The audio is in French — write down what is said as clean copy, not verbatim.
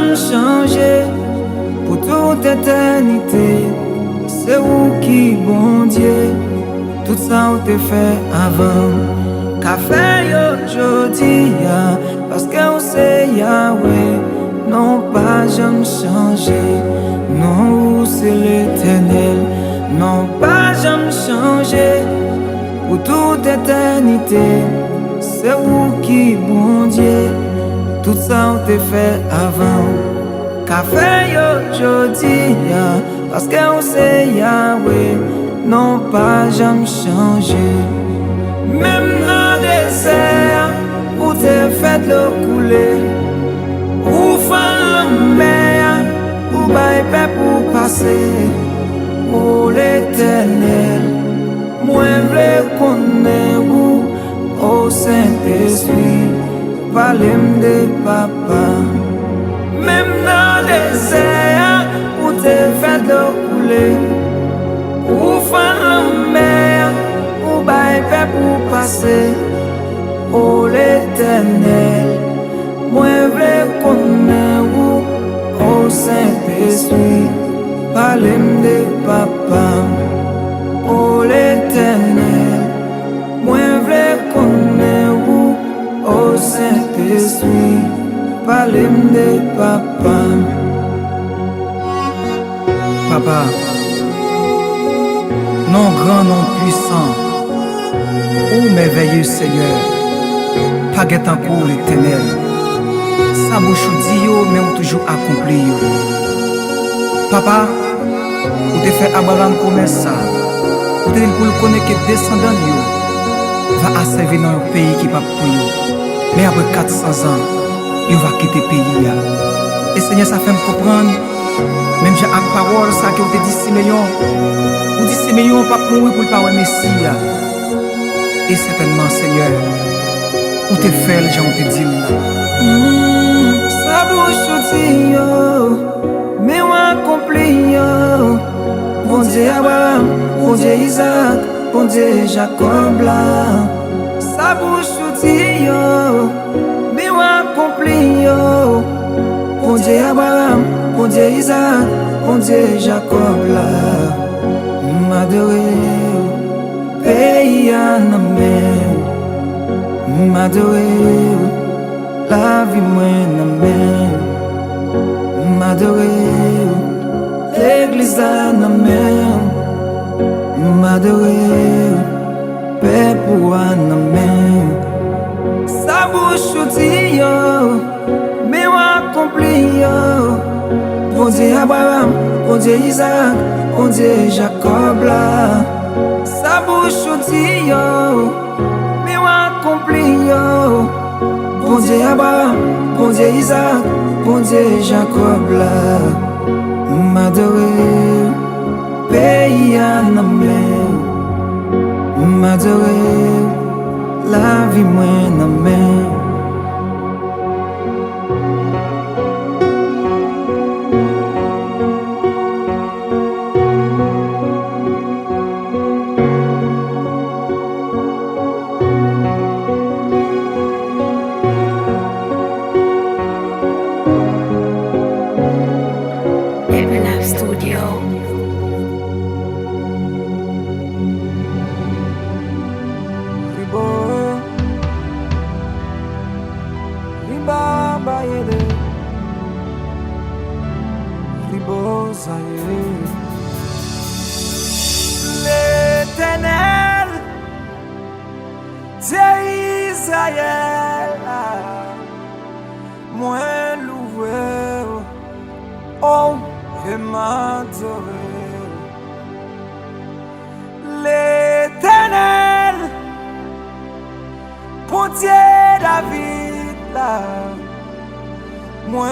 jamais changer pour toute éternité. C'est où qui, bon Dieu, tout ça ou t'es fait avant. Qu'a fait aujourd'hui, parce que on sait Yahweh, non pas jamais changer. Non, c'est l'éternel, non pas jamais changer pour toute éternité. C'est où qui, bon Dieu, tout ça on t'est fait avant. Qu'a fait aujourd'hui, parce qu'on sait Yahweh, non pas jamais changer. Même dans le désert, où t'es fait l'eau couler, où faire la mer, où bailler pour passer, pour l'éternel, moi je connais où, au Saint-Esprit, parlez-moi de papa. Même dans le désert, où t'es fait l'eau couler, où faire la mer, où bailler pour passer, oh l'éternel, moi je connais où, au Saint-Esprit, parlez-moi de papa, oh l'éternel, moi je connais où, au Saint-Esprit, parlez-moi de papa. Papa, non grand, non puissant, ô merveilleux Seigneur, pas guet en cours l'éternel. Sa bouche dit yo, mais on toujours accompli yo. Papa, ou te fait Abraham promesse ça, ou te dit pour le connaître que descendant yo va asservir dans un pays qui pas pour yo. Mais après 400 ans, yo va quitter le pays là. Et Seigneur, ça fait me comprendre, même j'ai une parole ça que vous te dit Siméon, ou dit Siméon pas mourir pour le pas Messie là. Et certainement Seigneur, ou te fait les gens te dit là. Ça bouche dit yo, mais on accompli yo. Bon Dieu Abraham, bon Dieu Isaac, bon Dieu Jacob là. Ça bouche dit yo, mais on accompli yo. Bon Dieu Abraham, bon Dieu Isaac, bon Dieu Jacob là. M'adoré, pays en amène. M'adoré, la vie moins amène. M'adoré, l'église en amène. M'adoré, peuple en amène. Sa bouche dit yo, mais on accompli yo. Bon Dieu Abraham, bon Dieu Isaac, bon Dieu Jacob là. Sa bouche dit yo, mais on accompli yo. Bon Dieu Abraham, bon Dieu Isaac, bon Dieu Jacob là. M'adoré, pays en amène. M'adoré, la vie moins amène. Studio. Ribo, riba bayele, ribo zaye. L'Éternel, Dieu Israël, moi loué, oh. Et m'adorer l'Éternel, pour Dieu David là, moi